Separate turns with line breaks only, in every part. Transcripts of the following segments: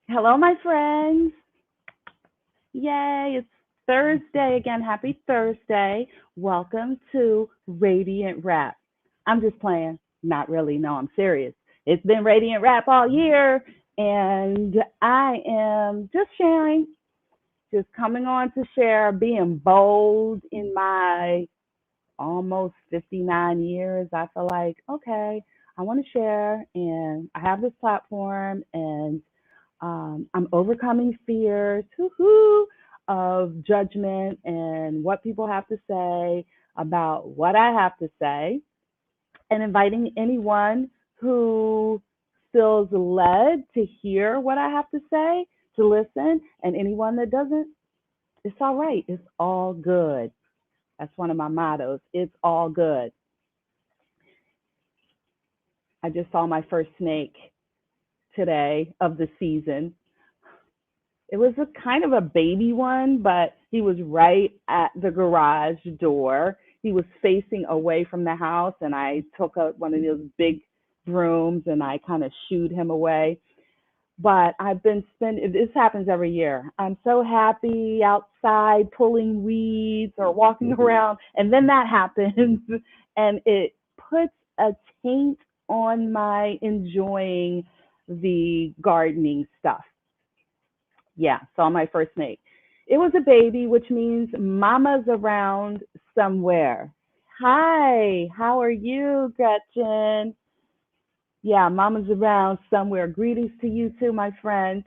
Hello, my friends. Yay, it's Thursday again. Happy Thursday. Welcome to Radiant Rap. I'm just playing. Not really. No, I'm serious. It's been Radiant Rap all year, and I am just sharing, just coming on to share, being bold in my almost 59 years. I feel like, okay, I want to share, and I have this platform, and I'm overcoming fears of judgment and what people have to say about what I have to say, and inviting anyone who feels led to hear what I have to say to listen, and anyone that doesn't, it's all right. It's all good. That's one of my mottos. It's all good. I just saw my first snake today of the season. It was a kind of a baby one, but he was right at the garage door. He was facing away from the house, and I took one of those big brooms and I kind of shooed him away. But I've been spending, this happens every year. I'm so happy outside pulling weeds or walking around, and then that happens, and it puts a taint on my enjoying the gardening stuff. Yeah, saw my first snake. It was a baby, which means mama's around somewhere. Hi, how are you, Gretchen? Yeah, mama's around somewhere. Greetings to you too, my friend.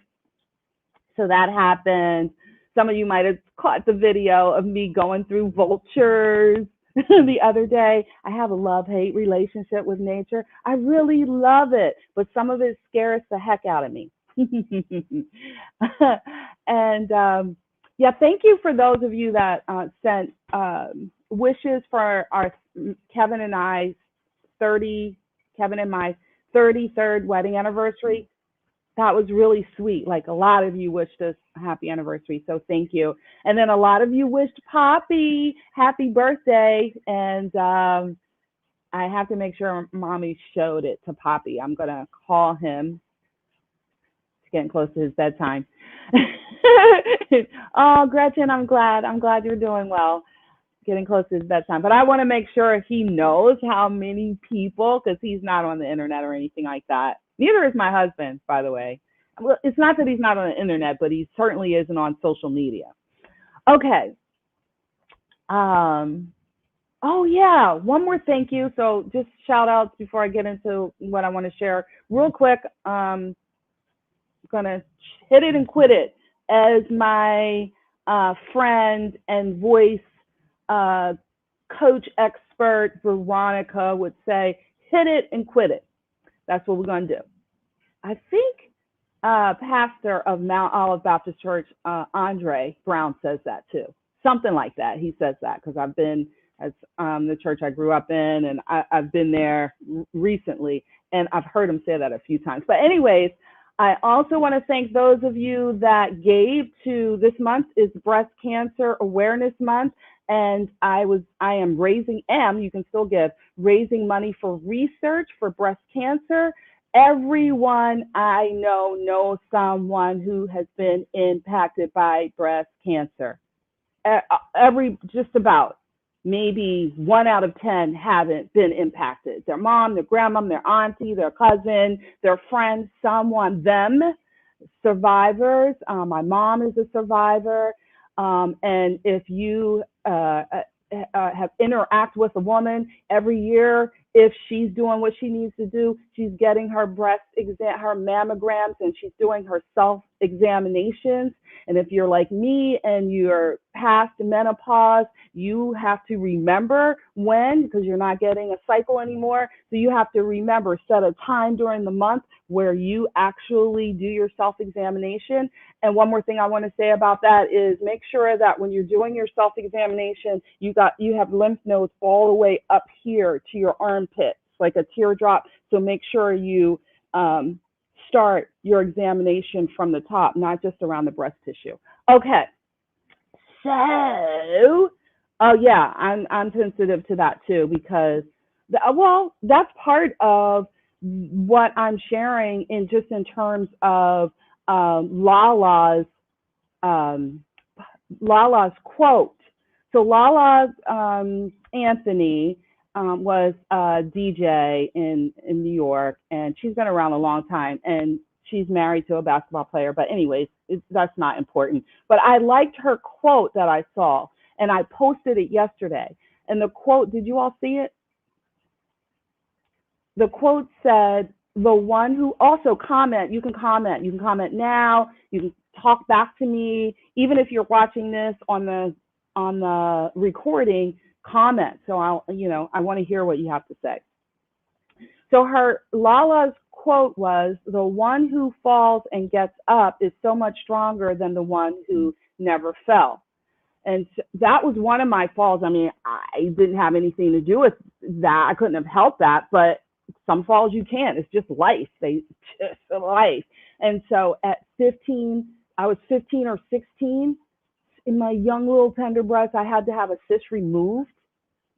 So that happened. Some of you might have caught the video of me going through vultures the other day. I have a love-hate relationship with nature. I really love it, but some of it scares the heck out of me. and yeah, thank you for those of you that sent wishes for our Kevin and I 30 Kevin and my 33rd wedding anniversary. That was really sweet. Like a lot of you wished us a happy anniversary, so thank you. And then a lot of you wished Poppy happy birthday, and I have to make sure Mommy showed it to Poppy. I'm gonna call him. It's getting close to his bedtime. Oh, Gretchen, I'm glad. I'm glad you're doing well. Getting close to his bedtime. But I want to make sure he knows how many people, because he's not on the internet or anything like that. Neither is my husband, by the way. Well, it's not that he's not on the internet, but he certainly isn't on social media. Okay. Um, oh, yeah. One more thank you. So just shout outs before I get into what I want to share. Real quick, gonna hit it and quit it, as my friend and voice uh, coach expert Veronica would say, hit it and quit it. That's what we're gonna do. I think pastor of Mount Olive Baptist Church, Andre Brown, says that too. Something like that. He says that because I've been as the church I grew up in, and I've been there recently, and I've heard him say that a few times. But anyways, I also want to thank those of you that gave to this month is Breast Cancer Awareness Month, and I am you can still give, raising money for research for breast cancer. Everyone I know knows someone who has been impacted by breast cancer. Just about, maybe 1 out of 10 haven't been impacted. Their mom, their grandma, their auntie, their cousin, their friend, someone, them, survivors. My mom is a survivor. And if you have interact with a woman every year, if she's doing what she needs to do, she's getting her breast exam, her mammograms, and she's doing her self examinations. And if you're like me and you're past menopause, you have to remember when, because you're not getting a cycle anymore. So you have to remember, set a time during the month where you actually do your self examination. And one more thing I want to say about that is make sure that when you're doing your self examination, you have lymph nodes all the way up here to your armpits, like a teardrop. So make sure you start your examination from the top, not just around the breast tissue. Okay, so oh yeah, I'm sensitive to that too, because well, that's part of what I'm sharing in just in terms of LaLa's um, LaLa's quote. So LaLa Anthony was a DJ in New York, and she's been around a long time, and she's married to a basketball player. But anyways, that's not important. But I liked her quote that I saw, and I posted it yesterday. And the quote, did you all see it? The quote said, the one who also comment, you can comment now, you can talk back to me, even if you're watching this on the recording, comment. So I want to hear what you have to say. So LaLa's quote was, the one who falls and gets up is so much stronger than the one who never fell. And that was one of my falls. I mean, I didn't have anything to do with that. I couldn't have helped that, but some falls you can't. It's just life. Just life. And so at 15, I was 15 or 16. In my young little tender breast, I had to have a cyst removed.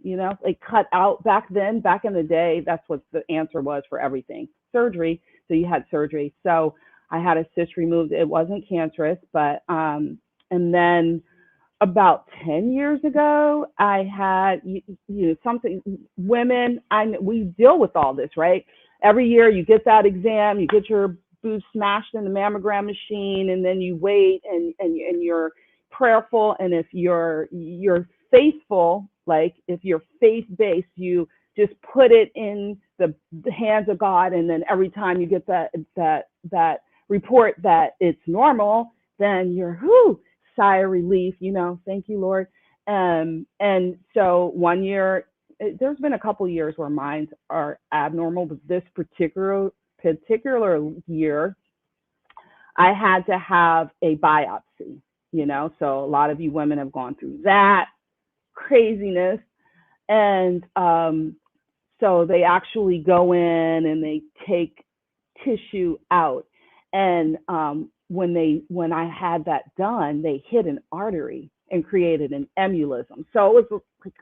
Like cut out back then. Back in the day, that's what the answer was for everything. Surgery. So you had surgery. So I had a cyst removed. It wasn't cancerous, but and then about 10 years ago, I had something. Women, we deal with all this, right? Every year you get that exam, you get your boobs smashed in the mammogram machine, and then you wait and you're prayerful, and if you're faithful, like if you're faith-based, you just put it in the hands of God, and then every time you get that report that it's normal, then you're sigh of relief, thank you, Lord. And so one year, there's been a couple years where mine are abnormal, but this particular year, I had to have a biopsy, so a lot of you women have gone through that craziness. And so they actually go in and they take tissue out. And when I had that done, they hit an artery and created an embolism. So it was like,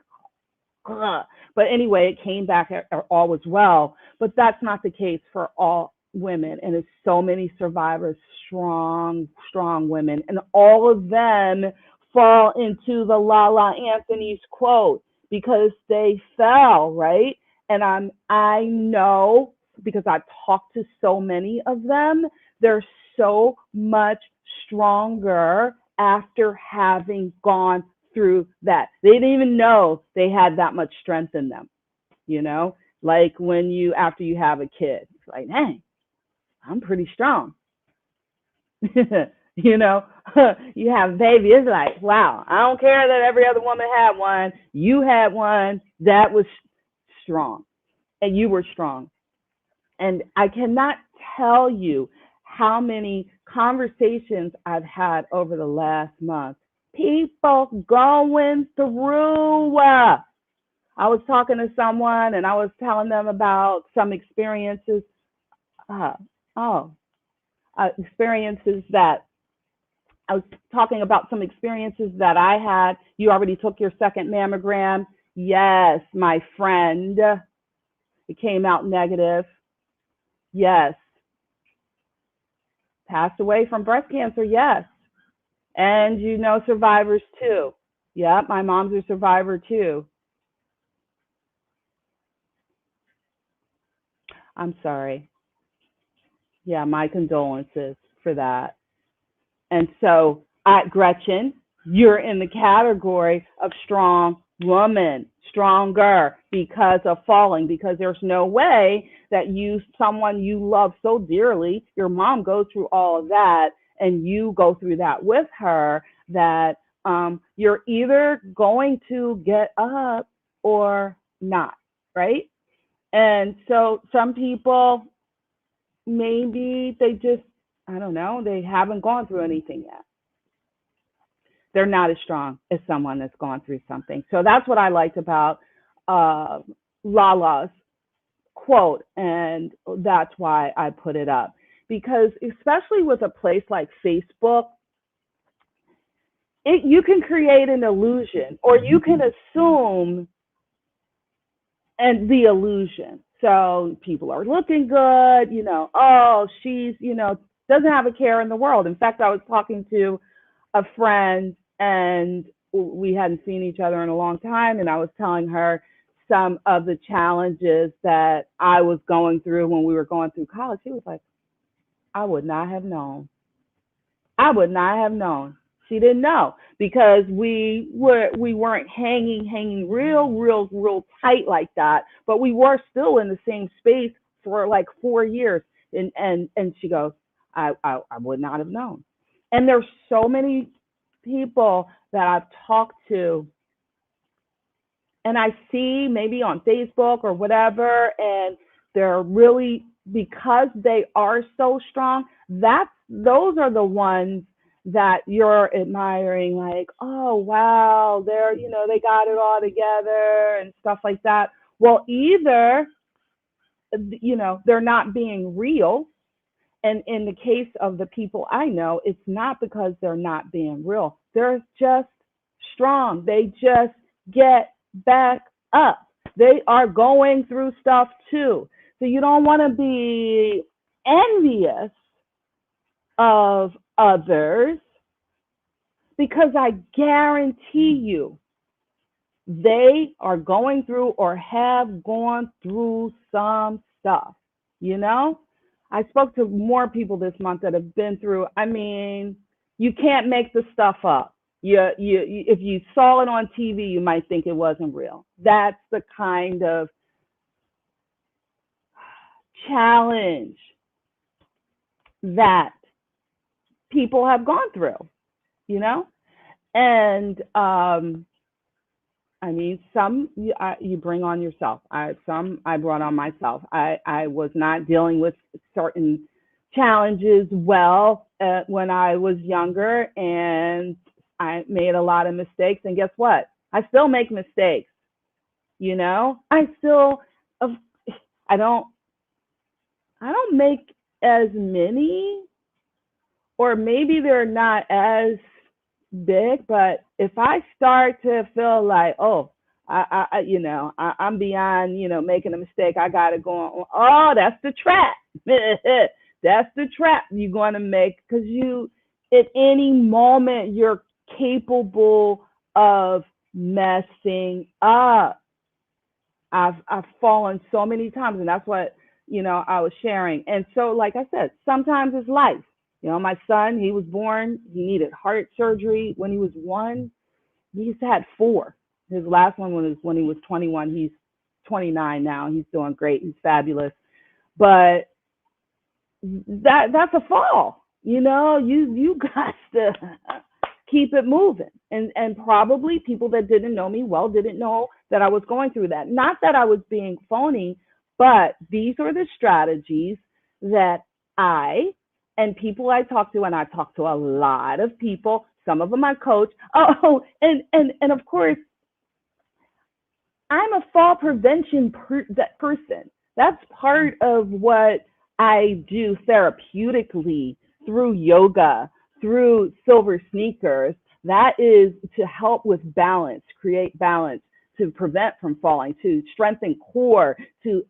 but anyway, it came back, all was well. But that's not the case for all women, and it's so many survivors, strong women, and all of them fall into the LaLa Anthony's quote because they fell, right? And I know, because I've talked to so many of them, they're so much stronger after having gone through that. They didn't even know they had that much strength in them, like when after you have a kid, it's like, hey, I'm pretty strong. You have a baby, it's like, wow, I don't care that every other woman had one. You had one that was strong, and you were strong. And I cannot tell you how many conversations I've had over the last month. People going through. I was talking to someone, and I was telling them about some experiences. Experiences that I was talking about some experiences that I had. You already took your second mammogram. Yes, my friend. It came out negative. Yes. Passed away from breast cancer. Yes. And survivors too. Yeah, my mom's a survivor too. I'm sorry. Yeah, my condolences for that. And so, Gretchen, you're in the category of strong woman, stronger because of falling, because there's no way that someone you love so dearly, your mom goes through all of that, and you go through that with her, that you're either going to get up or not, right? And so some people, maybe they just, I don't know, they haven't gone through anything yet. They're not as strong as someone that's gone through something. So that's what I liked about LaLa's quote, and that's why I put it up. Because especially with a place like Facebook, you can create an illusion, or you can assume and the illusion. So people are looking good, oh, she's, doesn't have a care in the world. In fact, I was talking to a friend, and we hadn't seen each other in a long time, and I was telling her some of the challenges that I was going through when we were going through college. She was like, I would not have known. I would not have known. She didn't know because we weren't hanging real tight like that, but we were still in the same space for like 4 years. And she goes, I would not have known. And there's so many people that I've talked to, and I see maybe on Facebook or whatever, and they're really, because they are so strong, those are the ones that you're admiring, like, oh wow, they got it all together and stuff like that. Well, either they're not being real, and in the case of the people I know, it's not because they're not being real. They're just strong. They just get back up. They are going through stuff too. So you don't want to be envious of others, because I guarantee you they are going through or have gone through some stuff. I spoke to more people this month that have been through. I mean, you can't make the stuff up. If you saw it on TV, you might think it wasn't real. That's the kind of challenge that people have gone through, and I mean, some you bring on yourself. Some I brought on myself. I was not dealing with certain challenges well when I was younger, and I made a lot of mistakes. And guess what? I still make mistakes. I still, I don't make as many, or maybe they're not as big, but if I start to feel like, oh, I'm beyond, making a mistake, I gotta go on. Oh, that's the trap. That's the trap you're gonna make, because at any moment, you're capable of messing up. I've fallen so many times, and that's what I was sharing. And so, like I said, sometimes it's life. My son, he was born, he needed heart surgery when he was 1. He's had 4. His last one was when he was 21. He's 29 now. He's doing great. He's fabulous. But that's a fall. You got to keep it moving. And probably people that didn't know me well didn't know that I was going through that. Not that I was being phony, but these are the strategies that I and people I talk to, and I talk to a lot of people. Some of them I coach. Oh, and of course, I'm a fall prevention person. That's part of what I do therapeutically through yoga, through silver sneakers. That is to help with balance, create balance, to prevent from falling, to strengthen core, to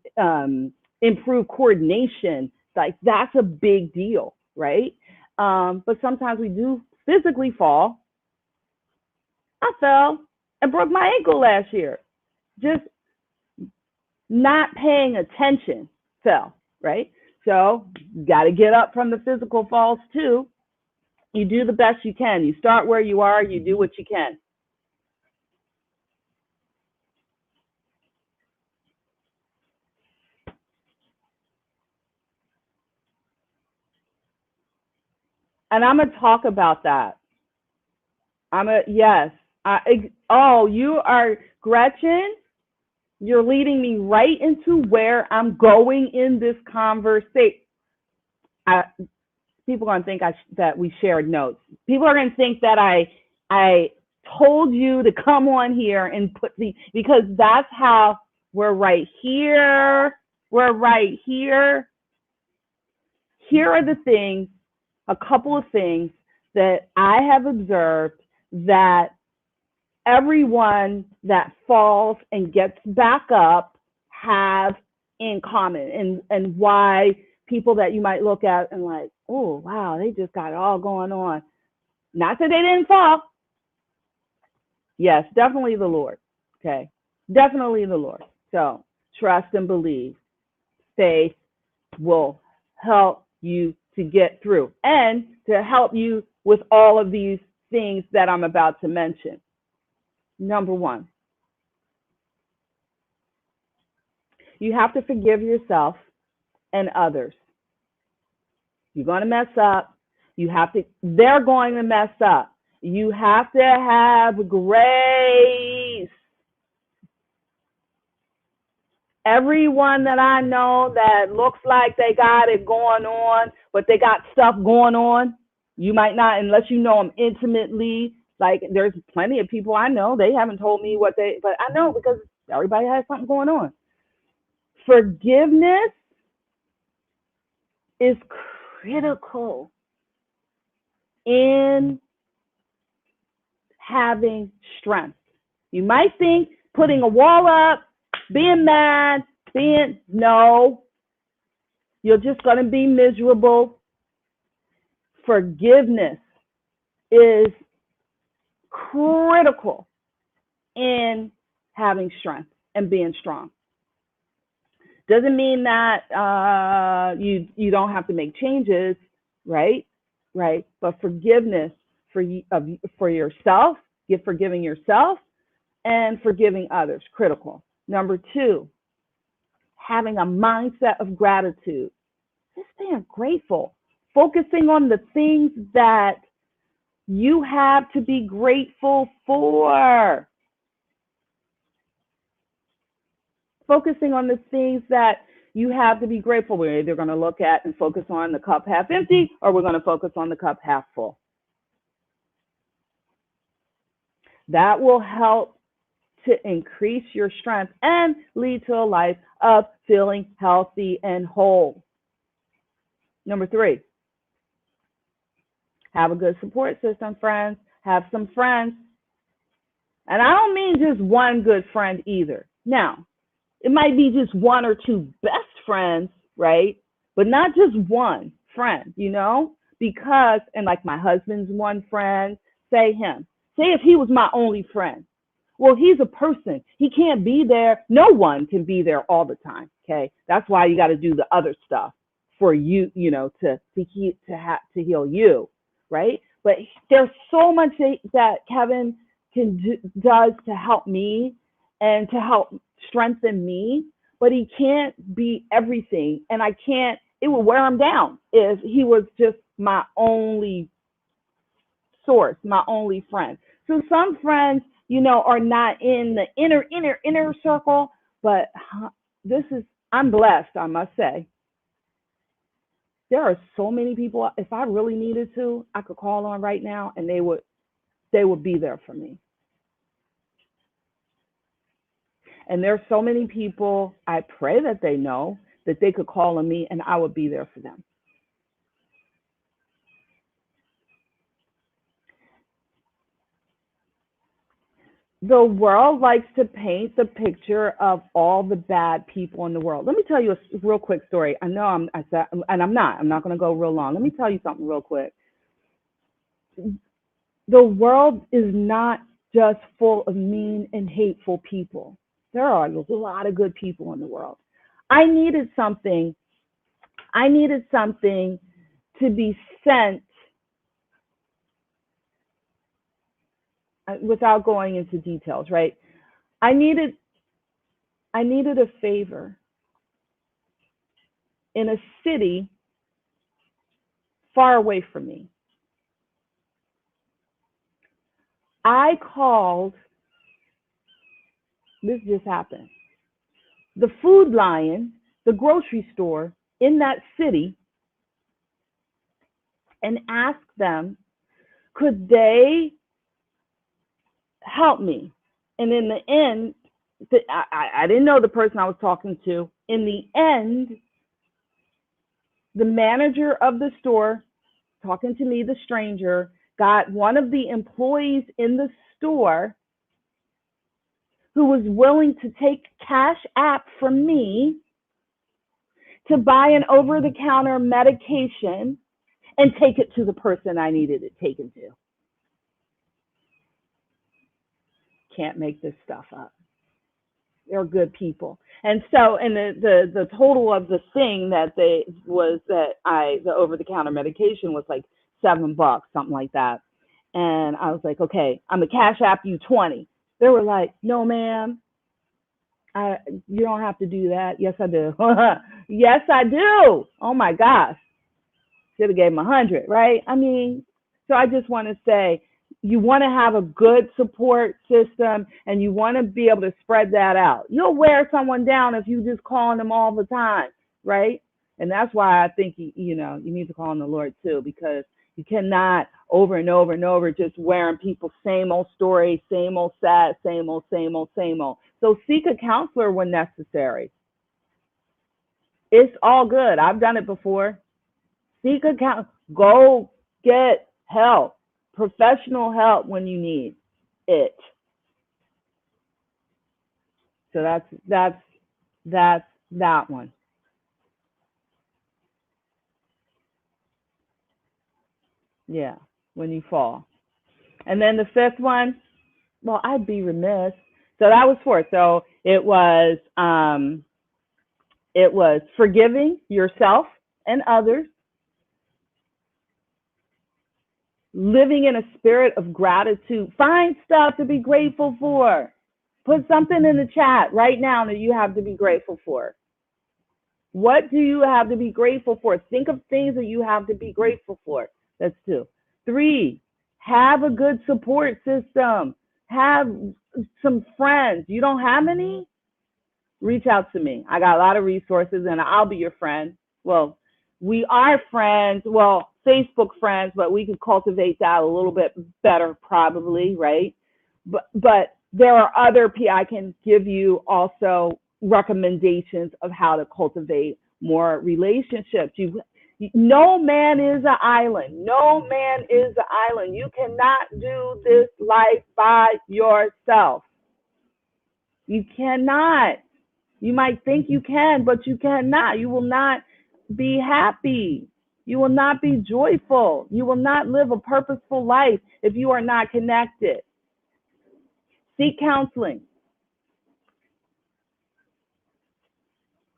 improve coordination. Like, that's a big deal, right? But sometimes we do physically fall. I fell and broke my ankle last year. Just not paying attention, fell, right? So you got to get up from the physical falls too. You do the best you can. You start where you are. You do what you can. And I'm going to talk about that. Yes. You are, Gretchen, you're leading me right into where I'm going in this conversation. People are going to think that we shared notes. People are going to think that I told you to come on here and because that's how we're right here. We're right here. Here are the things, a couple of things that I have observed that everyone that falls and gets back up have in common, and why people that you might look at and like, oh, wow, they just got it all going on. Not that they didn't fall. Yes, definitely the Lord. Okay. Definitely the Lord. So trust and believe. Faith will help you to get through and to help you with all of these things that I'm about to mention. Number one, you have to forgive yourself and others. You're going to mess up. They're going to mess up. You have to have grace. Everyone that I know that looks like they got it going on, but they got stuff going on, you might not, unless you know them intimately. Like there's plenty of people I know, they haven't told me but I know because everybody has something going on. Forgiveness is critical in having strength. You might think putting a wall up, being mad, no, you're just going to be miserable. Forgiveness is critical in having strength and being strong. Doesn't mean that you don't have to make changes, right? But forgiveness for yourself, forgiving yourself and forgiving others, critical. Number two, having a mindset of gratitude. Just being grateful. Focusing on the things that you have to be grateful for. Focusing on the things that you have to be grateful. We're either going to look at and focus on the cup half empty, or we're going to focus on the cup half full. That will help to increase your strength and lead to a life of feeling healthy and whole. Number three, have a good support system, friends. Have some friends. And I don't mean just one good friend either. Now, it might be just one or two best friends, right? But not just one friend, because, and like my husband's one friend, say if he was my only friend. Well, he's a person. He can't be there. No one can be there all the time. Okay. That's why you got to do the other stuff for you, to heal you. Right. But there's so much that Kevin does to help me and to help strengthen me, but he can't be everything. And it would wear him down if he was just my only source, my only friend. So some friends, are not in the inner circle, but I'm blessed, I must say. There are so many people, if I really needed to, I could call on right now and they would be there for me. And there's so many people I pray that they know that they could call on me and I would be there for them. The world likes to paint the picture of all the bad people in the world. Let me tell you a real quick story. I know I'm not going to go real long. Let me tell you something real quick. The world is not just full of mean and hateful people. There are a lot of good people in the world. I needed something to be sent without going into details, right? I needed a favor in a city far away from me. I called, this just happened, the Food Lion, the grocery store in that city, and asked them, could they help me? And in the end, I didn't know the person I was talking to. In the end, the manager of the store, talking to me, the stranger, got one of the employees in the store who was willing to take Cash App from me to buy an over-the-counter medication and take it to the person I needed it taken to. Can't make this stuff up. They're good people. And so, and the total of the thing that the over-the-counter medication was like $7, something like that. And I was like, okay, I'm a Cash App you 20. They were like, no, ma'am, you don't have to do that. Yes, I do. Yes, I do. Oh my gosh. Should have gave him 100, right? I mean, so I just want to say, you want to have a good support system and you want to be able to spread that out. You'll wear someone down if you just calling them all the time, right? And that's why I think, you need to call on the Lord too, because you cannot over and over and over just wearing people same old story, same old sad, same old, same old, same old. So seek a counselor when necessary. It's all good. I've done it before. Seek a counselor. Go get help. Professional help when you need it. So that's that one. Yeah, when you fall. And then the fifth one, well, I'd be remiss. So that was four. So it was forgiving yourself and others, living in a spirit of gratitude. Find stuff to be grateful for. Put something in the chat right now that you have to be grateful for. What do you have to be grateful for? Think of things that you have to be grateful for. That's 2. 3, have a good support system. Have some friends. You don't have any? Reach out to me. I got a lot of resources and I'll be your friend. Well, we are friends. Well, Facebook friends, but we can cultivate that a little bit better probably, right? But there are other people. I can give you also recommendations of how to cultivate more relationships. No man is an island. No man is an island. You cannot do this life by yourself. You cannot. You might think you can, but you cannot. You will not be happy. You will not be joyful. You will not live a purposeful life if you are not connected. Seek counseling.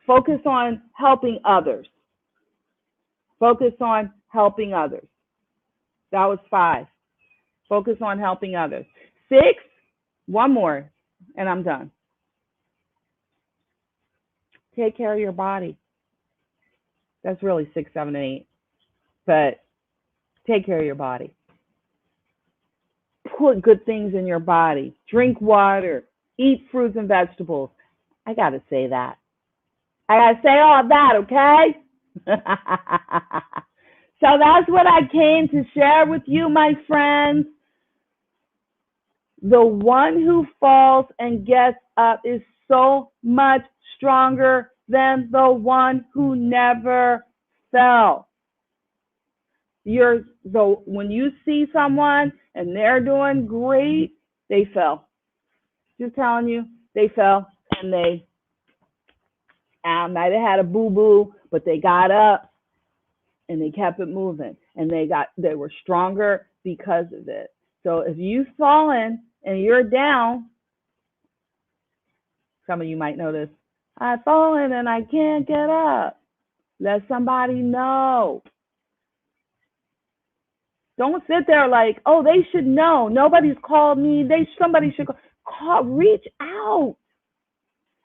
Focus on helping others. Focus on helping others. That was 5. Focus on helping others. 6, one more, and I'm done. Take care of your body. That's really 6, 7, and 8. But take care of your body. Put good things in your body. Drink water. Eat fruits and vegetables. I got to say that. I got to say all of that, okay? So that's what I came to share with you, my friends. The one who falls and gets up is so much stronger than the one who never fell. When you see someone and they're doing great, they fell. Just telling you, they fell and they might have had a boo-boo, but they got up and they kept it moving and they were stronger because of it. So if you've fallen and you're down, some of you might notice, I've fallen and I can't get up. Let somebody know. Don't sit there like, oh, they should know. Nobody's called me. Somebody should reach out.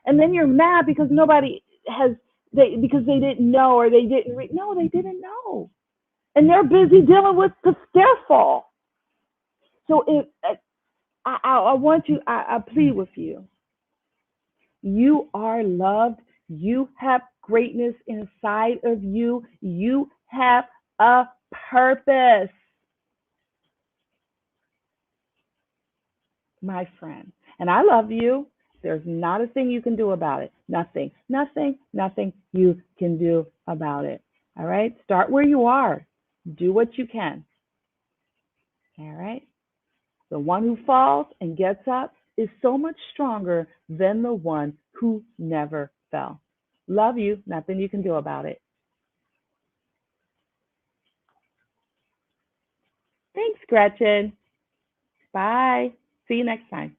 And then you're mad because because they didn't know or they didn't read. No, they didn't know. And they're busy dealing with their fall. So I plead with you. You are loved. You have greatness inside of you. You have a purpose. My friend. And I love you. There's not a thing you can do about it. Nothing you can do about it. All right? Start where you are. Do what you can. All right? The one who falls and gets up is so much stronger than the one who never fell. Love you. Nothing you can do about it. Thanks, Gretchen. Bye. See you next time.